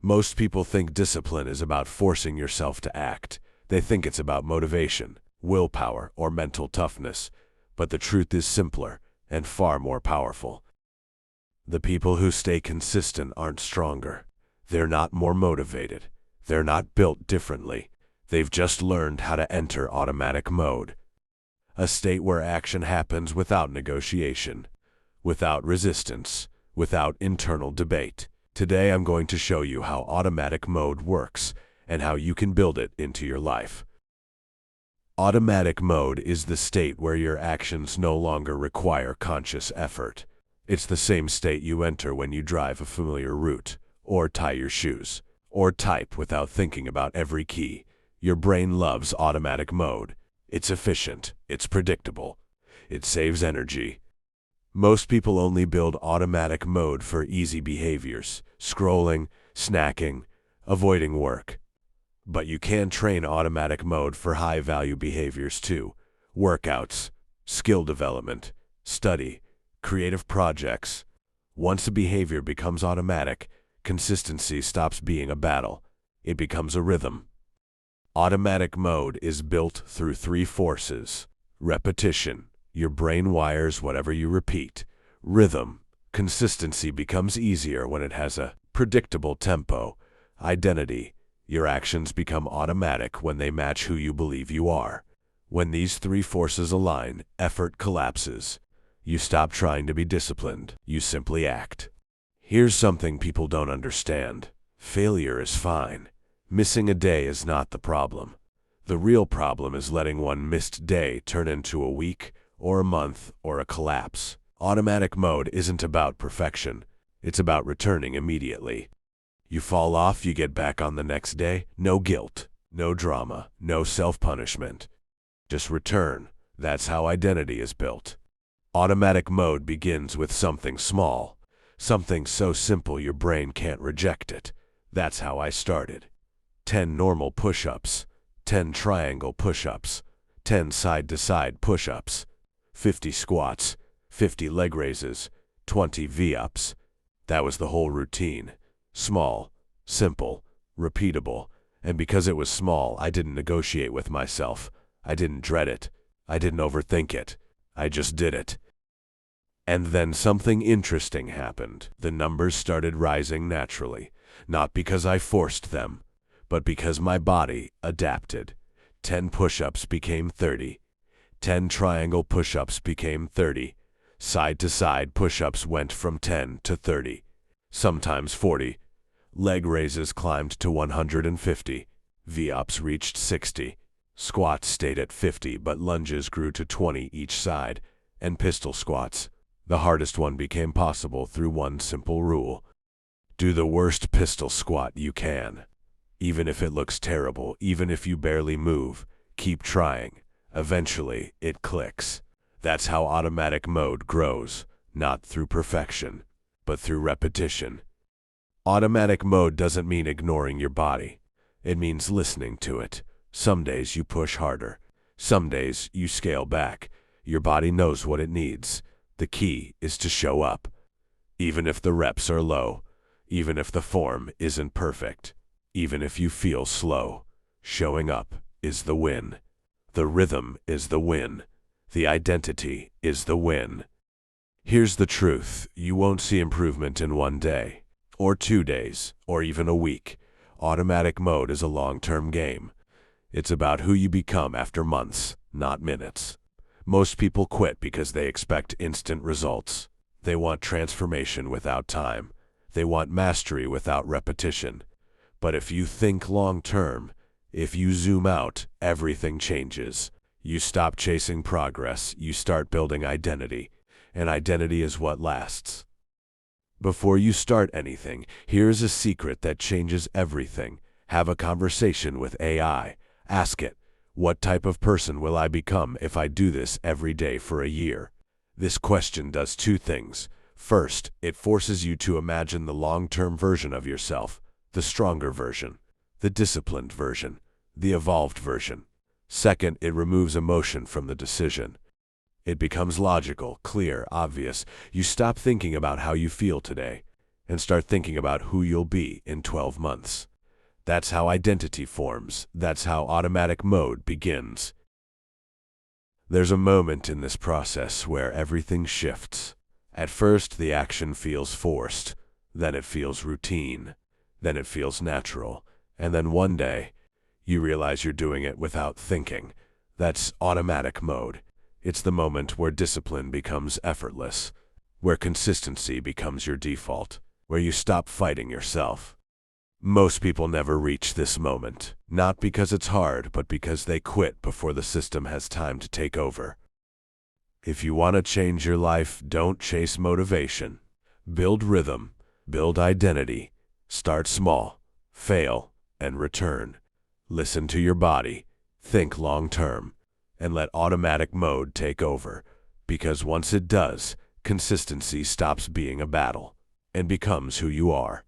Most people think discipline is about forcing yourself to act. They think it's about motivation, willpower, or mental toughness. But the truth is simpler and far more powerful. The people who stay consistent aren't stronger. They're not more motivated. They're not built differently. They've just learned how to enter automatic mode. A state where action happens without negotiation, without resistance, without internal debate. Today I'm going to show you how automatic mode works and how you can build it into your life. Automatic mode is the state where your actions no longer require conscious effort. It's the same state you enter when you drive a familiar route, or tie your shoes, or type without thinking about every key. Your brain loves automatic mode. It's efficient, it's predictable, it saves energy. Most people only build automatic mode for easy behaviors, scrolling, snacking, avoiding work. But you can train automatic mode for high-value behaviors too. Workouts, skill development, study, creative projects. Once a behavior becomes automatic, consistency stops being a battle. It becomes a rhythm. Automatic mode is built through three forces. Repetition. Your brain wires whatever you repeat. Rhythm. Consistency becomes easier when it has a predictable tempo. Identity. Your actions become automatic when they match who you believe you are. When these three forces align, effort collapses. You stop trying to be disciplined. You simply act. Here's something people don't understand. Failure is fine. Missing a day is not the problem. The real problem is letting one missed day turn into a week, or a month, or a collapse. Automatic mode isn't about perfection. It's about returning immediately. You fall off, you get back on the next day. No guilt, no drama, no self-punishment. Just return. That's how identity is built. Automatic mode begins with something small. Something so simple your brain can't reject it. That's how I started. 10 normal push-ups, 10 triangle push-ups, 10 side-to-side push-ups, 50 squats, 50 leg raises, 20 V-ups. That was the whole routine. Small, simple, repeatable. And because it was small, I didn't negotiate with myself. I didn't dread it. I didn't overthink it. I just did it. And then something interesting happened. The numbers started rising naturally, not because I forced them, but because my body adapted. 10 push-ups became 30. 10 triangle push-ups became 30. Side-to-side push-ups went from 10 to 30, sometimes 40. Leg raises climbed to 150. V-ups reached 60. Squats stayed at 50, but lunges grew to 20 each side. And pistol squats, the hardest one, became possible through one simple rule. Do the worst pistol squat you can. Even if it looks terrible, even if you barely move, keep trying. Eventually, it clicks. That's how automatic mode grows, not through perfection, but through repetition. Automatic mode doesn't mean ignoring your body. It means listening to it. Some days you push harder. Some days you scale back. Your body knows what it needs. The key is to show up. Even if the reps are low, even if the form isn't perfect, even if you feel slow, showing up is the win. The rhythm is the win. The identity is the win. Here's the truth. You won't see improvement in one day, or 2 days, or even a week. Automatic mode is a long-term game. It's about who you become after months, not minutes. Most people quit because they expect instant results. They want transformation without time. They want mastery without repetition. But if you think long-term, if you zoom out, everything changes. You stop chasing progress, you start building identity, and identity is what lasts. Before you start anything, here's a secret that changes everything. Have a conversation with AI. Ask it, what type of person will I become if I do this every day for a year? This question does 2 things. First, it forces you to imagine the long-term version of yourself, the stronger version, the disciplined version, the evolved version. Second, it removes emotion from the decision. It becomes logical, clear, obvious. You stop thinking about how you feel today. and start thinking about who you'll be in 12 months. That's how identity forms. That's how automatic mode begins. There's a moment in this process where everything shifts. At first, the action feels forced. Then it feels routine. Then it feels natural. And then one day, you realize you're doing it without thinking. That's automatic mode. It's the moment where discipline becomes effortless, where consistency becomes your default, where you stop fighting yourself. Most people never reach this moment, not because it's hard, but because they quit before the system has time to take over. If you want to change your life, don't chase motivation. Build rhythm, build identity, start small, fail, and return. Listen to your body, think long-term, and let automatic mode take over, because once it does, consistency stops being a battle and becomes who you are.